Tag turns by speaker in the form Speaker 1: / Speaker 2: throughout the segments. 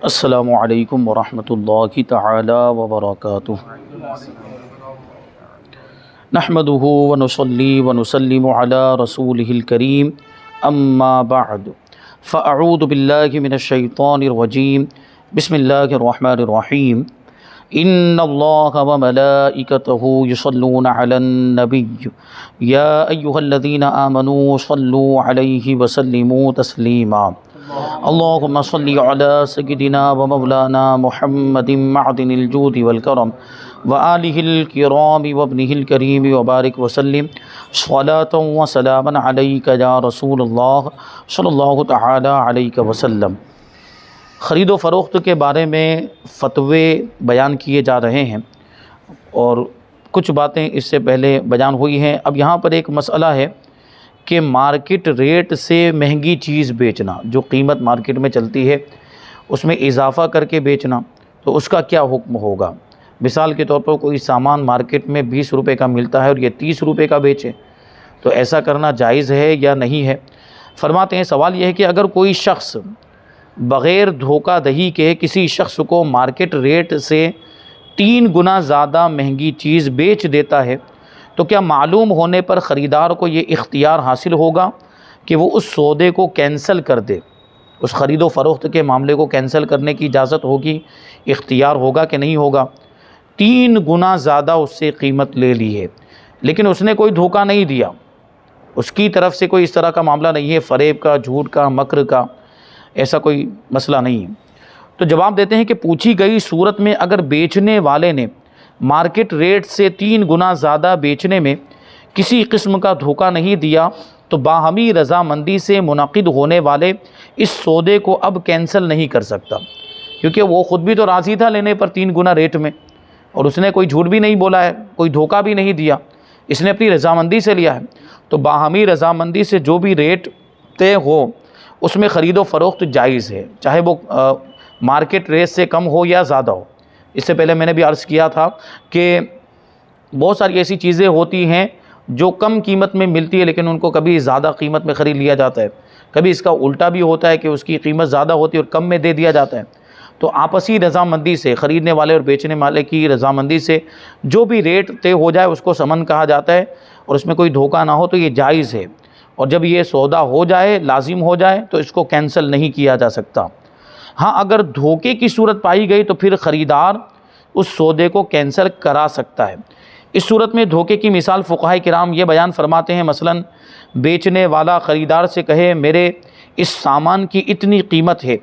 Speaker 1: السلام علیکم ورحمۃ اللہ تعالی وبرکاتہ۔ نحمدہ ونصلی ونسلم علی رسولہ الکریم، اما بعد فاعوذ باللہ من الشیطان الرجیم، بسم اللہ الرحمن الرحیم۔ ان اللہ وملائکتہ یصلون علی النبی یا ایہا الذین آمنوا صلوا علیہ وسلموا تسلیما۔ اللہم صلی علی سیدنا و مولانا محمد معدن الجود والکرم وآلہ الکرام وابنہ الکریم وبارک وسلم صلاۃ و سلاما علیک یا رسول اللہ صلی اللہ تعالی علیہ وسلم۔ خرید و فروخت کے بارے میں فتوے بیان کیے جا رہے ہیں اور کچھ باتیں اس سے پہلے بیان ہوئی ہیں۔ اب یہاں پر ایک مسئلہ ہے کہ مارکیٹ ریٹ سے مہنگی چیز بیچنا، جو قیمت مارکیٹ میں چلتی ہے اس میں اضافہ کر کے بیچنا، تو اس کا کیا حکم ہوگا؟ مثال کے طور پر کوئی سامان مارکیٹ میں 20 روپے کا ملتا ہے اور یہ 30 روپے کا بیچے، تو ایسا کرنا جائز ہے یا نہیں ہے؟ فرماتے ہیں سوال یہ ہے کہ اگر کوئی شخص بغیر دھوکہ دہی کے کسی شخص کو مارکیٹ ریٹ سے 3 گنا زیادہ مہنگی چیز بیچ دیتا ہے، تو کیا معلوم ہونے پر خریدار کو یہ اختیار حاصل ہوگا کہ وہ اس سودے کو کینسل کر دے؟ اس خرید و فروخت کے معاملے کو کینسل کرنے کی اجازت ہوگی، اختیار ہوگا کہ نہیں ہوگا؟ 3 گنا زیادہ اس سے قیمت لے لی ہے، لیکن اس نے کوئی دھوکہ نہیں دیا، اس کی طرف سے کوئی اس طرح کا معاملہ نہیں ہے، فریب کا، جھوٹ کا، مکر کا، ایسا کوئی مسئلہ نہیں ہے۔ تو جواب دیتے ہیں کہ پوچھی گئی صورت میں اگر بیچنے والے نے مارکیٹ ریٹ سے 3 گنا زیادہ بیچنے میں کسی قسم کا دھوکہ نہیں دیا، تو باہمی رضامندی سے منعقد ہونے والے اس سودے کو اب کینسل نہیں کر سکتا، کیونکہ وہ خود بھی تو راضی تھا لینے پر 3 گنا ریٹ میں، اور اس نے کوئی جھوٹ بھی نہیں بولا ہے، کوئی دھوکہ بھی نہیں دیا، اس نے اپنی رضامندی سے لیا ہے۔ تو باہمی رضامندی سے جو بھی ریٹ طے ہو اس میں خرید و فروخت جائز ہے، چاہے وہ مارکیٹ ریٹ سے کم ہو یا زیادہ ہو۔ اس سے پہلے میں نے بھی عرض کیا تھا کہ بہت ساری ایسی چیزیں ہوتی ہیں جو کم قیمت میں ملتی ہے لیکن ان کو کبھی زیادہ قیمت میں خرید لیا جاتا ہے، کبھی اس کا الٹا بھی ہوتا ہے کہ اس کی قیمت زیادہ ہوتی ہے اور کم میں دے دیا جاتا ہے۔ تو آپسی رضامندی سے، خریدنے والے اور بیچنے والے کی رضامندی سے جو بھی ریٹ طے ہو جائے اس کو سمن کہا جاتا ہے، اور اس میں کوئی دھوکہ نہ ہو تو یہ جائز ہے، اور جب یہ سودا ہو جائے، لازم ہو جائے، تو اس کو کینسل نہیں کیا جا سکتا۔ ہاں اگر دھوکے کی صورت پائی گئی تو پھر خریدار اس سودے کو کینسل کرا سکتا ہے۔ اس صورت میں دھوکے کی مثال فقہاء کرام یہ بیان فرماتے ہیں، مثلا بیچنے والا خریدار سے کہے میرے اس سامان کی اتنی قیمت ہے،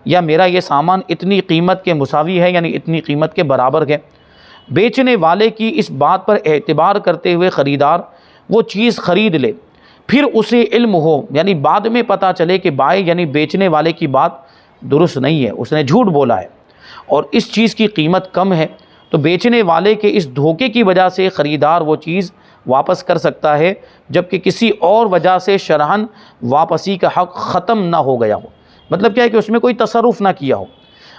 Speaker 1: یا میرا یہ سامان اتنی قیمت کے مساوی ہے، یعنی اتنی قیمت کے برابر ہے۔ بیچنے والے کی اس بات پر اعتبار کرتے ہوئے خریدار وہ چیز خرید لے، پھر اسے علم ہو، یعنی بعد میں پتہ چلے کہ بائی یعنی بیچنے والے کی بات درست نہیں ہے، اس نے جھوٹ بولا ہے اور اس چیز کی قیمت کم ہے، تو بیچنے والے کے اس دھوکے کی وجہ سے خریدار وہ چیز واپس کر سکتا ہے، جبکہ کسی اور وجہ سے شرعاً واپسی کا حق ختم نہ ہو گیا ہو۔ مطلب کیا ہے کہ اس میں کوئی تصرف نہ کیا ہو،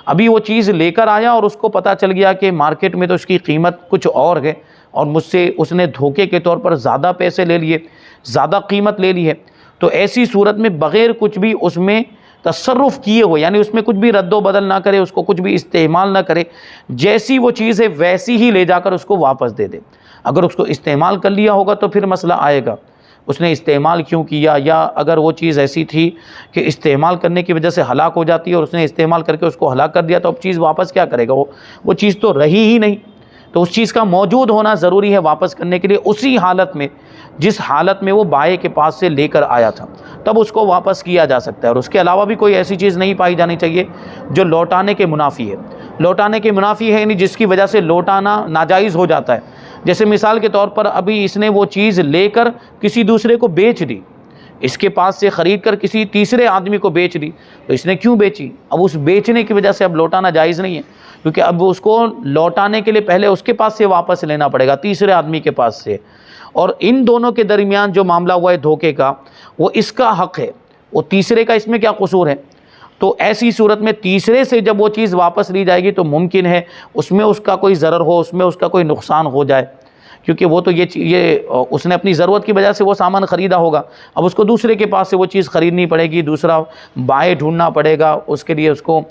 Speaker 1: ابھی وہ چیز لے کر آیا اور اس کو پتہ چل گیا کہ مارکیٹ میں تو اس کی قیمت کچھ اور ہے اور مجھ سے اس نے دھوکے کے طور پر زیادہ پیسے لے لیے، زیادہ قیمت لے لی ہے، تو ایسی صورت میں بغیر کچھ بھی اس میں تصرف کیے ہوئے، یعنی اس میں کچھ بھی رد و بدل نہ کرے، اس کو کچھ بھی استعمال نہ کرے، جیسی وہ چیز ہے ویسی ہی لے جا کر اس کو واپس دے دے۔ اگر اس کو استعمال کر لیا ہوگا تو پھر مسئلہ آئے گا، اس نے استعمال کیوں کیا، یا اگر وہ چیز ایسی تھی کہ استعمال کرنے کی وجہ سے ہلاک ہو جاتی ہے اور اس نے استعمال کر کے اس کو ہلاک کر دیا، تو اب چیز واپس کیا کرے گا؟ وہ چیز تو رہی ہی نہیں، تو اس چیز کا موجود ہونا ضروری ہے واپس کرنے کے لیے، اسی حالت میں جس حالت میں وہ بائے کے پاس سے لے کر آیا تھا، تب اس کو واپس کیا جا سکتا ہے، اور اس کے علاوہ بھی کوئی ایسی چیز نہیں پائی جانی چاہیے جو لوٹانے کے منافی ہے۔ لوٹانے کے منافی ہے یعنی جس کی وجہ سے لوٹانا ناجائز ہو جاتا ہے، جیسے مثال کے طور پر ابھی اس نے وہ چیز لے کر کسی دوسرے کو بیچ دی، اس کے پاس سے خرید کر کسی تیسرے آدمی کو بیچ دی، تو اس نے کیوں بیچی؟ اب اس بیچنے کی وجہ سے اب لوٹانا جائز نہیں ہے، کیونکہ اب اس کو لوٹانے کے لیے پہلے اس کے پاس سے واپس لینا پڑے گا، تیسرے آدمی کے پاس سے، اور ان دونوں کے درمیان جو معاملہ ہوا ہے دھوکے کا، وہ اس کا حق ہے، وہ تیسرے کا اس میں کیا قصور ہے؟ تو ایسی صورت میں تیسرے سے جب وہ چیز واپس لی جائے گی تو ممکن ہے اس میں اس کا کوئی ضرر ہو، اس میں اس کا کوئی نقصان ہو جائے، کیونکہ وہ تو یہ اس نے اپنی ضرورت کی وجہ سے وہ سامان خریدا ہوگا، اب اس کو دوسرے کے پاس سے وہ چیز خریدنی پڑے گی، دوسرا بائیں ڈھونڈنا پڑے گا، اس کے لیے اس کو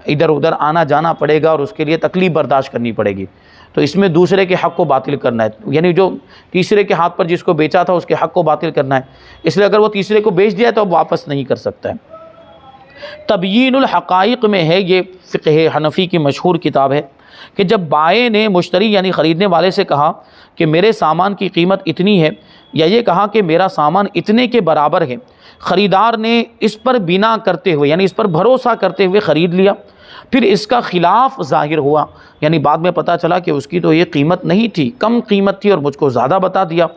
Speaker 1: ادھر ادھر آنا جانا پڑے گا اور اس کے لیے تکلیف برداشت کرنی پڑے گی. تو اس میں دوسرے کے حق کو باطل کرنا ہے, یعنی جو تیسرے کے ہاتھ پر جس کو بیچا تھا اس کے حق کو باطل کرنا ہے, اس لیے اگر وہ تیسرے کو بیچ دیا تو اب واپس نہیں کر سکتا ہے. تبیین الحقائق میں ہے, یہ فقہ حنفی کی مشہور کتاب ہے, کہ جب بائع نے مشتری یعنی خریدنے والے سے کہا کہ میرے سامان کی قیمت اتنی ہے, یا یہ کہا کہ میرا سامان اتنے کے برابر ہے, خریدار نے اس پر بنا کرتے ہوئے یعنی اس پر بھروسہ کرتے ہوئے خرید لیا, پھر اس کا خلاف ظاہر ہوا, یعنی بعد میں پتہ چلا کہ اس کی تو یہ قیمت نہیں تھی, کم قیمت تھی اور مجھ کو زیادہ بتا دیا,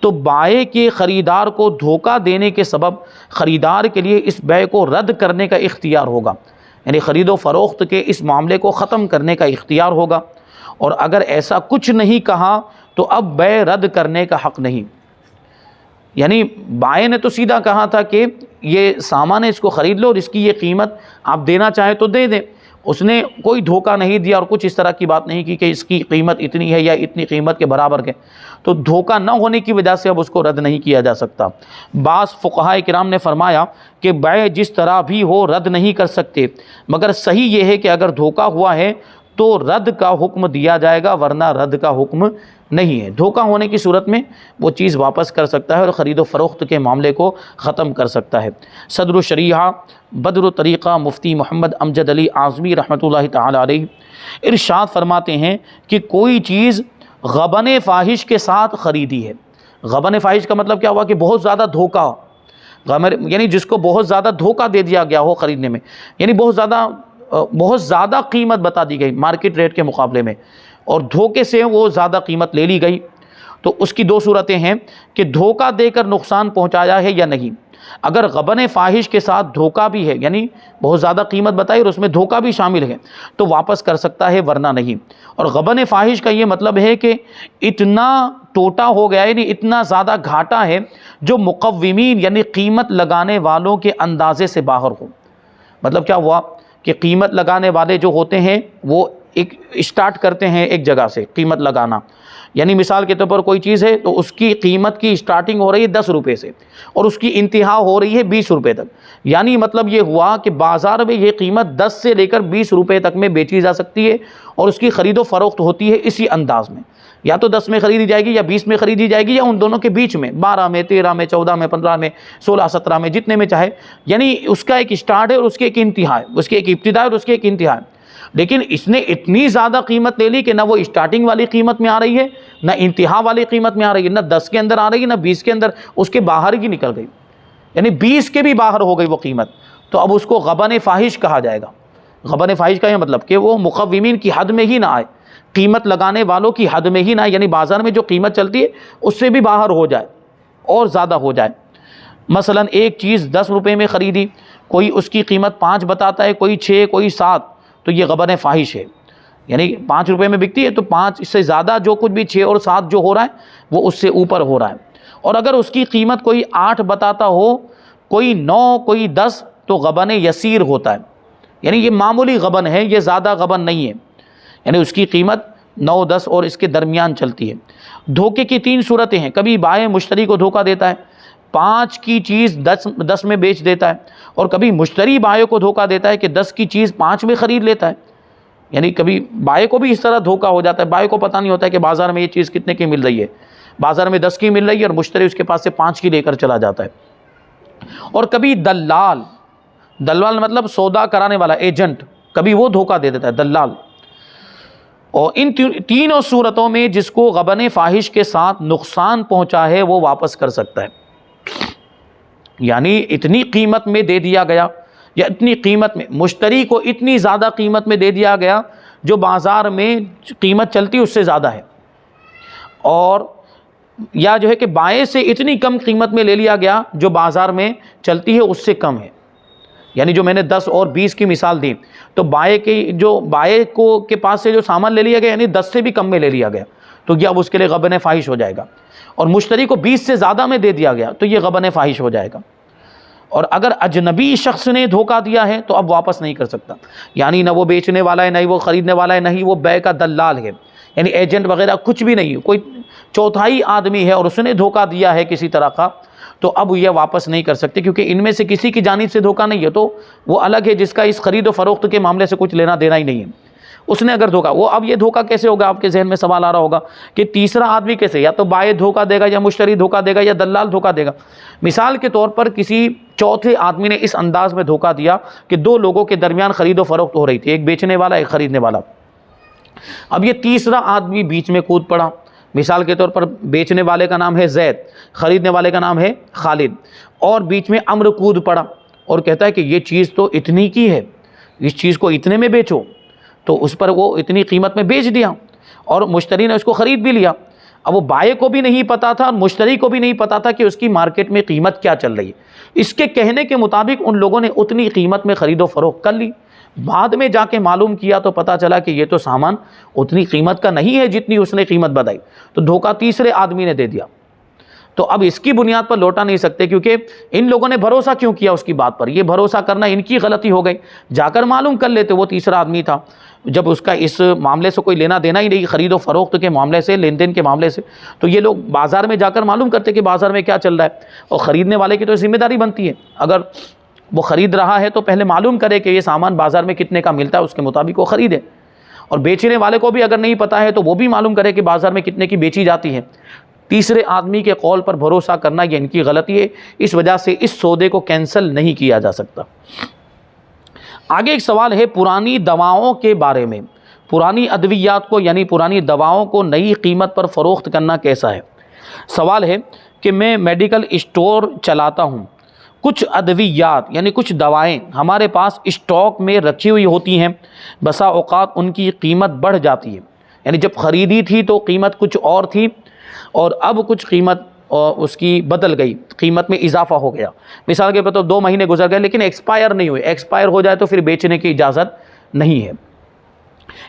Speaker 1: تو بائع کے خریدار کو دھوکہ دینے کے سبب خریدار کے لیے اس بیع کو رد کرنے کا اختیار ہوگا, یعنی خرید و فروخت کے اس معاملے کو ختم کرنے کا اختیار ہوگا. اور اگر ایسا کچھ نہیں کہا تو اب بیع رد کرنے کا حق نہیں. یعنی بائع نے تو سیدھا کہا تھا کہ یہ سامان ہے, اس کو خرید لو اور اس کی یہ قیمت آپ دینا چاہیں تو دے دیں, اس نے کوئی دھوکہ نہیں دیا اور کچھ اس طرح کی بات نہیں کی کہ اس کی قیمت اتنی ہے یا اتنی قیمت کے برابر ہے, تو دھوکہ نہ ہونے کی وجہ سے اب اس کو رد نہیں کیا جا سکتا. بعض فقہاء کرام نے فرمایا کہ بیع جس طرح بھی ہو رد نہیں کر سکتے, مگر صحیح یہ ہے کہ اگر دھوکہ ہوا ہے تو رد کا حکم دیا جائے گا, ورنہ رد کا حکم نہیں ہے. دھوکہ ہونے کی صورت میں وہ چیز واپس کر سکتا ہے اور خرید و فروخت کے معاملے کو ختم کر سکتا ہے. صدر الشریعہ بدر الطریقہ مفتی محمد امجد علی اعظمی رحمۃ اللہ تعالی علیہ ارشاد فرماتے ہیں کہ کوئی چیز غبن فاحش کے ساتھ خریدی ہے. غبن فاحش کا مطلب کیا ہوا کہ بہت زیادہ دھوکہ, یعنی جس کو بہت زیادہ دھوکہ دے دیا گیا ہو خریدنے میں, یعنی بہت زیادہ قیمت بتا دی گئی مارکیٹ ریٹ کے مقابلے میں اور دھوکے سے وہ زیادہ قیمت لے لی گئی. تو اس کی دو صورتیں ہیں کہ دھوکہ دے کر نقصان پہنچایا ہے یا نہیں. اگر غبن فاحش کے ساتھ دھوکہ بھی ہے, یعنی بہت زیادہ قیمت بتائی اور اس میں دھوکہ بھی شامل ہے, تو واپس کر سکتا ہے, ورنہ نہیں. اور غبن فاحش کا یہ مطلب ہے کہ اتنا ٹوٹا ہو گیا, یعنی اتنا زیادہ گھاٹا ہے جو مقومین یعنی قیمت لگانے والوں کے اندازے سے باہر ہو. مطلب کیا ہوا کہ قیمت لگانے والے جو ہوتے ہیں وہ ایک اسٹارٹ کرتے ہیں ایک جگہ سے قیمت لگانا, یعنی مثال کے طور پر کوئی چیز ہے تو اس کی قیمت کی اسٹارٹنگ ہو رہی ہے 10 روپے سے اور اس کی انتہا ہو رہی ہے 20 روپے تک. یعنی مطلب یہ ہوا کہ بازار میں یہ قیمت 10 سے لے کر 20 روپے تک میں بیچی جا سکتی ہے اور اس کی خرید و فروخت ہوتی ہے اسی انداز میں, یا تو 10 میں خریدی جائے گی یا 20 میں خریدی جائے گی یا ان دونوں کے بیچ میں 12 میں 13 میں 14 میں 15 میں 16 17 میں جتنے میں چاہے. یعنی اس کا ایک اسٹارٹ ہے اور اس کی ایک انتہا ہے, اس کی ایک ابتدا ہے اور اس کی ایک انتہا ہے. لیکن اس نے اتنی زیادہ قیمت لے لی کہ نہ وہ اسٹارٹنگ والی قیمت میں آ رہی ہے نہ انتہا والی قیمت میں آ رہی ہے, نہ 10 کے اندر آ رہی ہے نہ 20 کے اندر, اس کے باہر ہی نکل گئی, یعنی 20 کے بھی باہر ہو گئی وہ قیمت. تو اب اس کو غبن فاحش کہا جائے گا. غبن فاحش کا یہ مطلب کہ وہ مقومین کی حد میں ہی نہ آئے, قیمت لگانے والوں کی حد میں ہی نہ آئے, یعنی بازار میں جو قیمت چلتی ہے اس سے بھی باہر ہو جائے اور زیادہ ہو جائے. مثلا ایک چیز 10 روپے میں خریدی, کوئی اس کی قیمت 5 بتاتا ہے, کوئی 6 کوئی 7, تو یہ غبن فاحش ہے. یعنی 5 روپے میں بکتی ہے تو 5 اس سے زیادہ جو کچھ بھی 6 اور 7 جو ہو رہا ہے وہ اس سے اوپر ہو رہا ہے. اور اگر اس کی قیمت کوئی 8 بتاتا ہو, کوئی 9 کوئی 10, تو غبن یسیر ہوتا ہے, یعنی یہ معمولی غبن ہے, یہ زیادہ غبن نہیں ہے, یعنی اس کی قیمت 9 10 اور اس کے درمیان چلتی ہے. دھوکے کی 3 صورتیں ہیں. کبھی بائع مشتری کو دھوکہ دیتا ہے, 5 کی چیز 10 میں بیچ دیتا ہے, اور کبھی مشتری بائع کو دھوکہ دیتا ہے کہ 10 کی چیز 5 میں خرید لیتا ہے. یعنی کبھی بائع کو بھی اس طرح دھوکہ ہو جاتا ہے, بائع کو پتہ نہیں ہوتا ہے کہ بازار میں یہ چیز کتنے کی مل رہی ہے, بازار میں 10 کی مل رہی ہے اور مشتری اس کے پاس سے 5 کی لے کر چلا جاتا ہے. اور کبھی دلال مطلب سودا کرانے والا, ایجنٹ, کبھی وہ دھوکہ دے دیتا ہے, دلال. اور ان تینوں صورتوں میں جس کو غبن فاحش کے ساتھ نقصان پہنچا ہے وہ واپس کر سکتا ہے. یعنی اتنی قیمت میں دے دیا گیا, یا اتنی قیمت میں مشتری کو اتنی زیادہ قیمت میں دے دیا گیا جو بازار میں قیمت چلتی اس سے زیادہ ہے, اور یا جو ہے کہ بائع سے اتنی کم قیمت میں لے لیا گیا جو بازار میں چلتی ہے اس سے کم ہے. یعنی جو میں نے 10 اور 20 کی مثال دی, تو بائع کے پاس سے جو سامان لے لیا گیا یعنی 10 سے بھی کم میں لے لیا گیا, تو یہ اب اس کے لیے غبن فاحش ہو جائے گا. اور مشتری کو 20 سے زیادہ میں دے دیا گیا تو یہ غبن فاحش ہو جائے گا. اور اگر اجنبی شخص نے دھوکہ دیا ہے تو اب واپس نہیں کر سکتا, یعنی نہ وہ بیچنے والا ہے, نہ ہی وہ خریدنے والا ہے, نہ ہی وہ بیع کا دلال ہے, یعنی ایجنٹ وغیرہ کچھ بھی نہیں, کوئی چوتھائی آدمی ہے اور اس نے دھوکہ دیا ہے کسی طرح کا, تو اب یہ واپس نہیں کر سکتے، کیونکہ ان میں سے کسی کی جانب سے دھوکہ نہیں ہے تو وہ الگ ہے جس کا اس خرید و فروخت کے معاملے سے کچھ لینا دینا ہی نہیں ہے، اس نے اگر دھوکہ، وہ اب یہ دھوکہ کیسے ہوگا، آپ کے ذہن میں سوال آ رہا ہوگا کہ تیسرا آدمی کیسے، یا تو بائع دھوکہ دے گا یا مشتری دھوکہ دے گا یا دلال دھوکہ دے گا۔ مثال کے طور پر کسی چوتھے آدمی نے اس انداز میں دھوکہ دیا کہ دو لوگوں کے درمیان خرید و فروخت ہو رہی تھی، ایک بیچنے والا ایک خریدنے والا، اب یہ تیسرا آدمی بیچ میں کود پڑا، مثال کے طور پر بیچنے والے کا نام ہے زید، خریدنے والے کا نام ہے خالد، اور بیچ میں امر کود پڑا اور کہتا ہے کہ یہ چیز تو اتنی کی ہے، اس چیز کو اتنے میں بیچو، تو اس پر وہ اتنی قیمت میں بیچ دیا اور مشتری نے اس کو خرید بھی لیا۔ اب وہ بائع کو بھی نہیں پتا تھا اور مشتری کو بھی نہیں پتا تھا کہ اس کی مارکیٹ میں قیمت کیا چل رہی ہے، اس کے کہنے کے مطابق ان لوگوں نے اتنی قیمت میں خرید و فروخت کر لی، بعد میں جا کے معلوم کیا تو پتا چلا کہ یہ تو سامان اتنی قیمت کا نہیں ہے جتنی اس نے قیمت بتائی، تو دھوکہ تیسرے آدمی نے دے دیا۔ تو اب اس کی بنیاد پر لوٹا نہیں سکتے، کیونکہ ان لوگوں نے بھروسہ کیوں کیا اس کی بات پر، یہ بھروسہ کرنا ان کی غلطی ہو گئی، جا کر معلوم کر لیتے وہ تیسرا آدمی تھا، جب اس کا اس معاملے سے کوئی لینا دینا ہی نہیں، خرید و فروخت کے معاملے سے، لین دین کے معاملے سے، تو یہ لوگ بازار میں جا کر معلوم کرتے کہ بازار میں کیا چل رہا ہے، اور خریدنے والے کی تو ذمہ داری بنتی ہے، اگر وہ خرید رہا ہے تو پہلے معلوم کرے کہ یہ سامان بازار میں کتنے کا ملتا ہے، اس کے مطابق وہ خریدے، اور بیچنے والے کو بھی اگر نہیں پتا ہے تو وہ بھی معلوم کرے کہ بازار میں کتنے کی بیچی جاتی ہے۔ تیسرے آدمی کے قول پر بھروسہ کرنا یہ ان کی غلطی ہے، اس وجہ سے اس سودے کو کینسل نہیں کیا جا سکتا۔ آگے ایک سوال ہے پرانی دواؤں کے بارے میں، پرانی ادویات کو یعنی پرانی دواؤں کو نئی قیمت پر فروخت کرنا کیسا ہے؟ سوال ہے کہ میں میڈیکل اسٹور چلاتا ہوں، کچھ ادویات یعنی کچھ دوائیں ہمارے پاس اسٹاک میں رکھی ہوئی ہوتی ہیں، بسا اوقات ان کی قیمت بڑھ جاتی ہے، یعنی جب خریدی تھی تو قیمت کچھ اور تھی اور اب کچھ قیمت اس کی بدل گئی، قیمت میں اضافہ ہو گیا، مثال کے طور پر 2 مہینے گزر گئے لیکن ایکسپائر نہیں ہوئے، ایکسپائر ہو جائے تو پھر بیچنے کی اجازت نہیں ہے،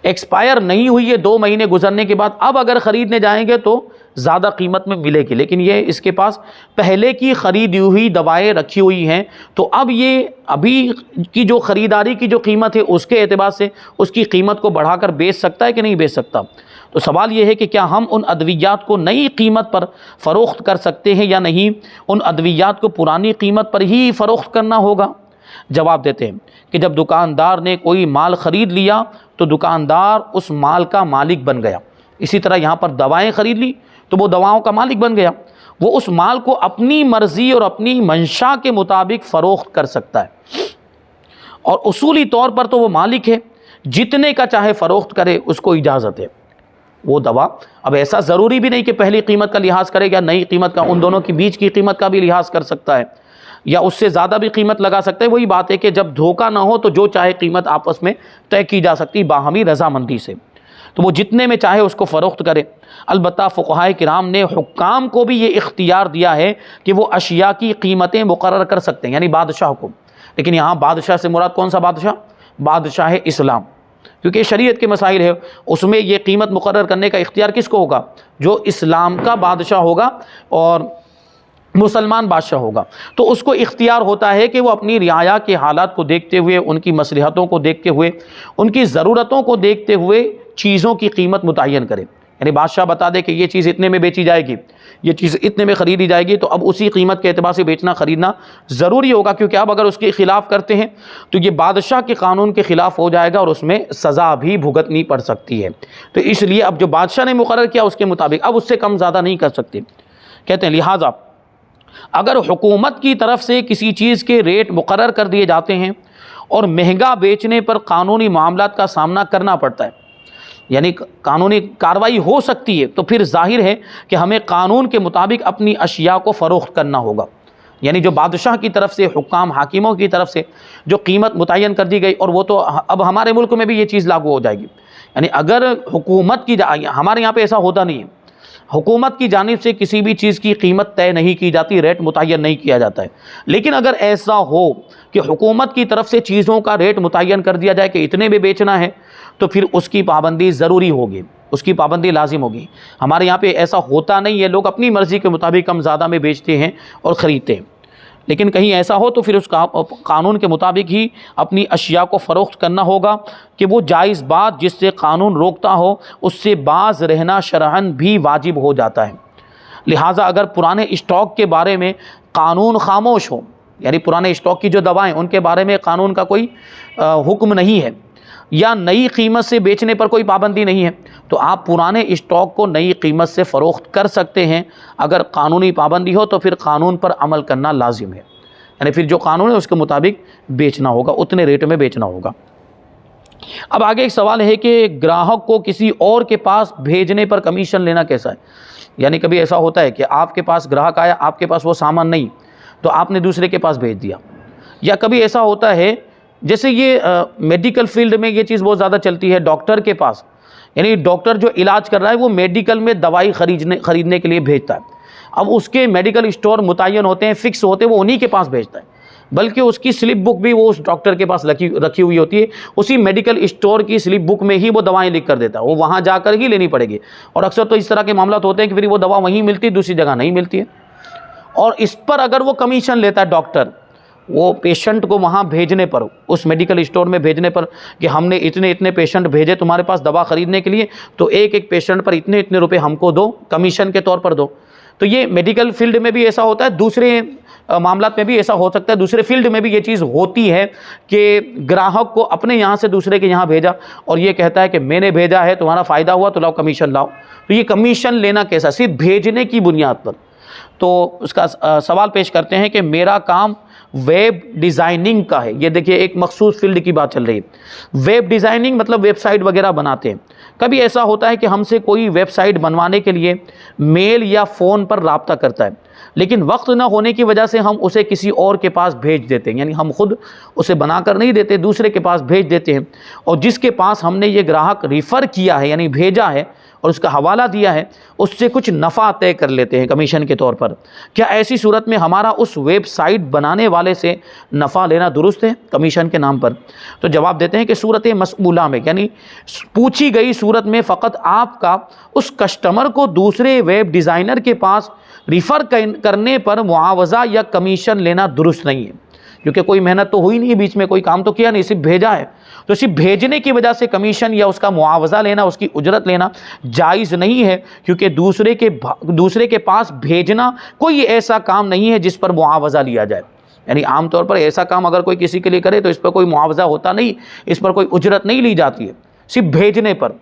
Speaker 1: ایکسپائر نہیں ہوئی ہے 2 مہینے گزرنے کے بعد، اب اگر خریدنے جائیں گے تو زیادہ قیمت میں ملے گی، لیکن یہ اس کے پاس پہلے کی خریدی ہوئی دوائیں رکھی ہوئی ہیں، تو اب یہ ابھی کی جو خریداری کی جو قیمت ہے اس کے اعتبار سے اس کی قیمت کو بڑھا کر بیچ سکتا ہے کہ نہیں بیچ سکتا؟ تو سوال یہ ہے کہ کیا ہم ان ادویات کو نئی قیمت پر فروخت کر سکتے ہیں یا نہیں، ان ادویات کو پرانی قیمت پر ہی فروخت کرنا ہوگا؟ جواب دیتے ہیں کہ جب دکاندار نے کوئی مال خرید لیا تو دکاندار اس مال کا مالک بن گیا، اسی طرح یہاں پر دوائیں خرید لی تو وہ دواؤں کا مالک بن گیا، وہ اس مال کو اپنی مرضی اور اپنی منشا کے مطابق فروخت کر سکتا ہے، اور اصولی طور پر تو وہ مالک ہے، جتنے کا چاہے فروخت کرے، اس کو اجازت ہے۔ وہ دوا اب ایسا ضروری بھی نہیں کہ پہلی قیمت کا لحاظ کرے یا نئی قیمت کا، ان دونوں کی بیچ کی قیمت کا بھی لحاظ کر سکتا ہے یا اس سے زیادہ بھی قیمت لگا سکتا ہے۔ وہی بات ہے کہ جب دھوکہ نہ ہو تو جو چاہے قیمت آپس میں طے کی جا سکتی باہمی رضامندی سے، تو وہ جتنے میں چاہے اس کو فروخت کرے۔ البتہ فقہائے کرام نے حکام کو بھی یہ اختیار دیا ہے کہ وہ اشیاء کی قیمتیں مقرر کر سکتے ہیں، یعنی بادشاہ کو، لیکن یہاں بادشاہ سے مراد کون سا بادشاہ؟ بادشاہ اسلام، کیونکہ شریعت کے مسائل ہے، اس میں یہ قیمت مقرر کرنے کا اختیار کس کو ہوگا؟ جو اسلام کا بادشاہ ہوگا اور مسلمان بادشاہ ہوگا، تو اس کو اختیار ہوتا ہے کہ وہ اپنی رعایا کے حالات کو دیکھتے ہوئے، ان کی مصلحتوں کو دیکھتے ہوئے، ان کی ضرورتوں کو دیکھتے ہوئے چیزوں کی قیمت متعین کرے، یعنی بادشاہ بتا دے کہ یہ چیز اتنے میں بیچی جائے گی، یہ چیز اتنے میں خریدی جائے گی، تو اب اسی قیمت کے اعتبار سے بیچنا خریدنا ضروری ہوگا، کیونکہ اب اگر اس کے خلاف کرتے ہیں تو یہ بادشاہ کے قانون کے خلاف ہو جائے گا اور اس میں سزا بھی بھگتنی پڑ سکتی ہے، تو اس لیے اب جو بادشاہ نے مقرر کیا اس کے مطابق اب اس سے کم زیادہ نہیں کر سکتے۔ کہتے ہیں لہٰذا اگر حکومت کی طرف سے کسی چیز کے ریٹ مقرر کر دیے جاتے ہیں اور مہنگا بیچنے پر قانونی معاملات کا سامنا کرنا پڑتا ہے، یعنی قانونی کارروائی ہو سکتی ہے، تو پھر ظاہر ہے کہ ہمیں قانون کے مطابق اپنی اشیاء کو فروخت کرنا ہوگا، یعنی جو بادشاہ کی طرف سے، حکام حاکموں کی طرف سے جو قیمت متعین کر دی گئی، اور وہ تو اب ہمارے ملک میں بھی یہ چیز لاگو ہو جائے گی، یعنی اگر حکومت کی ہمارے یہاں پہ ایسا ہوتا نہیں ہے، حکومت کی جانب سے کسی بھی چیز کی قیمت طے نہیں کی جاتی، ریٹ متعین نہیں کیا جاتا ہے، لیکن اگر ایسا ہو کہ حکومت کی طرف سے چیزوں کا ریٹ متعین کر دیا جائے کہ اتنے میں بیچنا ہے، تو پھر اس کی پابندی ضروری ہوگی، اس کی پابندی لازم ہوگی۔ ہمارے یہاں پہ ایسا ہوتا نہیں ہے، لوگ اپنی مرضی کے مطابق کم زیادہ میں بیچتے ہیں اور خریدتے ہیں، لیکن کہیں ایسا ہو تو پھر اس کا قانون کے مطابق ہی اپنی اشیاء کو فروخت کرنا ہوگا کہ وہ جائز بات جس سے قانون روکتا ہو اس سے باز رہنا شرعاً بھی واجب ہو جاتا ہے۔ لہٰذا اگر پرانے اسٹاک کے بارے میں قانون خاموش ہو، یعنی پرانے اسٹاک کی جو دوائیں ان کے بارے میں قانون کا کوئی حکم نہیں ہے، یا نئی قیمت سے بیچنے پر کوئی پابندی نہیں ہے، تو آپ پرانے اسٹاک کو نئی قیمت سے فروخت کر سکتے ہیں۔ اگر قانونی پابندی ہو تو پھر قانون پر عمل کرنا لازم ہے، یعنی پھر جو قانون ہے اس کے مطابق بیچنا ہوگا، اتنے ریٹ میں بیچنا ہوگا۔ اب آگے ایک سوال ہے کہ گراہک کو کسی اور کے پاس بھیجنے پر کمیشن لینا کیسا ہے؟ یعنی کبھی ایسا ہوتا ہے کہ آپ کے پاس گراہک آیا، آپ کے پاس وہ سامان نہیں تو آپ نے دوسرے کے پاس بھیج دیا، یا کبھی ایسا ہوتا ہے جیسے یہ میڈیکل فیلڈ میں یہ چیز بہت زیادہ چلتی ہے، ڈاکٹر کے پاس، یعنی ڈاکٹر جو علاج کر رہا ہے وہ میڈیکل میں دوائی خریدنے کے لیے بھیجتا ہے، اب اس کے میڈیکل اسٹور متعین ہوتے ہیں، فکس ہوتے ہیں، وہ انہی کے پاس بھیجتا ہے، بلکہ اس کی سلپ بک بھی وہ اس ڈاکٹر کے پاس رکھی ہوئی ہوتی ہے، اسی میڈیکل اسٹور کی سلپ بک میں ہی وہ دوائیں لکھ کر دیتا ہے، وہ وہاں جا کر ہی لینی پڑے گی، اور اکثر تو اس طرح کے معاملات ہوتے ہیں کہ پھر وہ دوا وہیں ملتی ہے، دوسری جگہ نہیں ملتی ہے، اور اس پر اگر وہ کمیشن لیتا ہے ڈاکٹر، وہ پیشنٹ کو وہاں بھیجنے پر، اس میڈیکل اسٹور میں بھیجنے پر کہ ہم نے اتنے پیشنٹ بھیجے تمہارے پاس دوا خریدنے کے لیے، تو ایک پیشنٹ پر اتنے روپے ہم کو دو، کمیشن کے طور پر دو۔ تو یہ میڈیکل فیلڈ میں بھی ایسا ہوتا ہے، دوسرے معاملات میں بھی ایسا ہو سکتا ہے، دوسرے فیلڈ میں بھی یہ چیز ہوتی ہے کہ گراہک کو اپنے یہاں سے دوسرے کے یہاں بھیجا اور یہ کہتا ہے کہ میں نے بھیجا ہے، تمہارا فائدہ ہوا تو لاؤ کمیشن لاؤ۔ تو یہ کمیشن لینا کیسا؟ صرف بھیجنے کی بنیاد پر۔ تو اس کا سوال پیش کرتے ہیں کہ میرا کام ویب ڈیزائننگ کا ہے، یہ دیکھیے ایک مخصوص فیلڈ کی بات چل رہی ہے، ویب ڈیزائننگ مطلب ویب سائٹ وغیرہ بناتے ہیں۔ کبھی ایسا ہوتا ہے کہ ہم سے کوئی ویب سائٹ بنوانے کے لیے میل یا فون پر رابطہ کرتا ہے، لیکن وقت نہ ہونے کی وجہ سے ہم اسے کسی اور کے پاس بھیج دیتے ہیں، یعنی ہم خود اسے بنا کر نہیں دیتے، دوسرے کے پاس بھیج دیتے ہیں، اور جس کے پاس ہم نے یہ گراہک ریفر کیا ہے یعنی بھیجا ہے اور اس کا حوالہ دیا ہے، اس سے کچھ نفع طے کر لیتے ہیں کمیشن کے طور پر۔ کیا ایسی صورت میں ہمارا اس ویب سائٹ بنانے والے سے نفع لینا درست ہے کمیشن کے نام پر؟ تو جواب دیتے ہیں کہ صورت مسئولہ میں، یعنی پوچھی گئی صورت میں فقط آپ کا اس کسٹمر کو دوسرے ویب ڈیزائنر کے پاس ریفر کرنے پر معاوضہ یا کمیشن لینا درست نہیں ہے، کیونکہ کوئی محنت تو ہوئی نہیں، بیچ میں کوئی کام تو کیا نہیں، صرف بھیجا ہے، تو صرف بھیجنے کی وجہ سے کمیشن یا اس کا معاوضہ لینا، اس کی اجرت لینا جائز نہیں ہے، کیونکہ دوسرے کے پاس بھیجنا کوئی ایسا کام نہیں ہے جس پر معاوضہ لیا جائے، یعنی عام طور پر ایسا کام اگر کوئی کسی کے لیے کرے تو اس پر کوئی معاوضہ ہوتا نہیں، اس پر کوئی اجرت نہیں لی جاتی ہے، صرف بھیجنے پر۔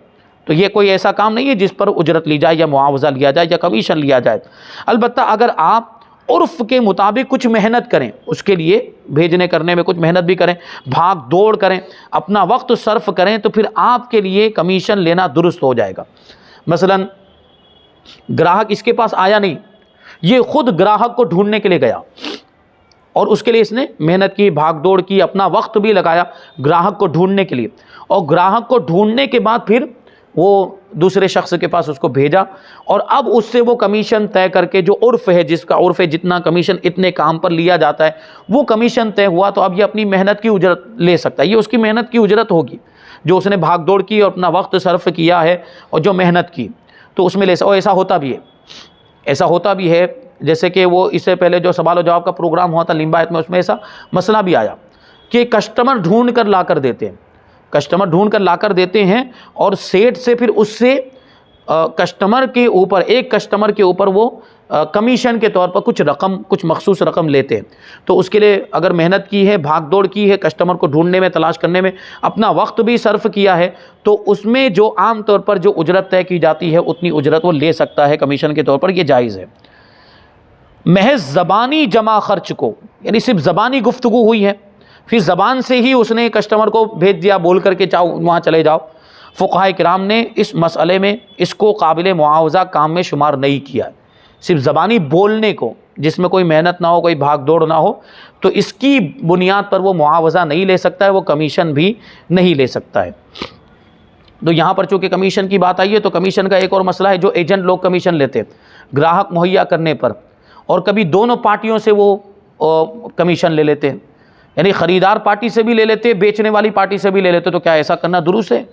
Speaker 1: تو یہ کوئی ایسا کام نہیں ہے جس پر اجرت لی جائے یا معاوضہ لیا جائے یا کمیشن لیا جائے۔ البتہ اگر آپ عرف کے مطابق کچھ محنت کریں، اس کے لیے بھیجنے کرنے میں کچھ محنت بھی کریں، بھاگ دوڑ کریں، اپنا وقت صرف کریں، تو پھر آپ کے لیے کمیشن لینا درست ہو جائے گا۔ مثلا گراہک اس کے پاس آیا نہیں، یہ خود گراہک کو ڈھونڈنے کے لیے گیا اور اس کے لیے اس نے محنت کی، بھاگ دوڑ کی، اپنا وقت بھی لگایا گراہک کو ڈھونڈنے کے لیے، اور گراہک کو ڈھونڈنے کے بعد پھر وہ دوسرے شخص کے پاس اس کو بھیجا، اور اب اس سے وہ کمیشن طے کر کے، جو عرف ہے، جس کا عرف ہے جتنا کمیشن اتنے کام پر لیا جاتا ہے، وہ کمیشن طے ہوا، تو اب یہ اپنی محنت کی اجرت لے سکتا ہے، یہ اس کی محنت کی اجرت ہوگی جو اس نے بھاگ دوڑ کی اور اپنا وقت صرف کیا ہے اور جو محنت کی، تو اس میں لے سکتا۔ اور ایسا ہوتا بھی ہے جیسے کہ وہ اس سے پہلے جو سوال و جواب کا پروگرام ہوا تھا لمبایت میں، اس میں ایسا مسئلہ بھی آیا کہ کسٹمر ڈھونڈ کر لا کر دیتے ہیں، اور سیٹ سے پھر اس سے ایک کسٹمر کے اوپر وہ کمیشن کے طور پر کچھ مخصوص رقم لیتے ہیں۔ تو اس کے لیے اگر محنت کی ہے، بھاگ دوڑ کی ہے، کسٹمر کو ڈھونڈنے میں، تلاش کرنے میں اپنا وقت بھی صرف کیا ہے، تو اس میں جو عام طور پر جو اجرت طے کی جاتی ہے اتنی اجرت وہ لے سکتا ہے کمیشن کے طور پر، یہ جائز ہے۔ محض زبانی جمع خرچ کو، یعنی صرف زبانی گفتگو ہوئی ہے، پھر زبان سے ہی اس نے کسٹمر کو بھیج دیا بول کر کے چاہو وہاں چلے جاؤ، فقہاء کرام نے اس مسئلے میں اس کو قابل معاوضہ کام میں شمار نہیں کیا ہے۔ صرف زبانی بولنے کو، جس میں کوئی محنت نہ ہو، کوئی بھاگ دوڑ نہ ہو، تو اس کی بنیاد پر وہ معاوضہ نہیں لے سکتا ہے، وہ کمیشن بھی نہیں لے سکتا ہے۔ تو یہاں پر چونکہ کمیشن کی بات آئی ہے، تو کمیشن کا ایک اور مسئلہ ہے جو ایجنٹ لوگ کمیشن لیتے ہیں گراہک مہیا کرنے پر، اور کبھی دونوں پارٹیوں سے وہ کمیشن لے لیتے ہیں، یعنی خریدار پارٹی سے بھی لے لیتے، بیچنے والی پارٹی سے بھی لے لیتے، تو کیا ایسا کرنا درست ہے؟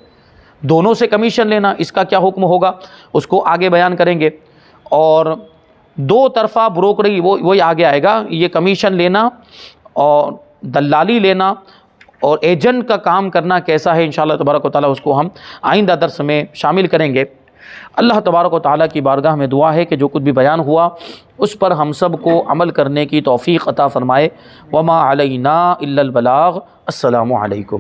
Speaker 1: دونوں سے کمیشن لینا، اس کا کیا حکم ہوگا، اس کو آگے بیان کریں گے۔ اور دو طرفہ بروکری وہی آگے آئے گا، یہ کمیشن لینا اور دلالی لینا اور ایجنٹ کا کام کرنا کیسا ہے، انشاءاللہ تبارک و تعالیٰ اس کو ہم آئندہ درس میں شامل کریں گے۔ اللہ تبارک و تعالیٰ کی بارگاہ میں دعا ہے کہ جو کچھ بھی بیان ہوا اس پر ہم سب کو عمل کرنے کی توفیق عطا فرمائے۔ وما علینا الا البلاغ۔ السلام علیکم۔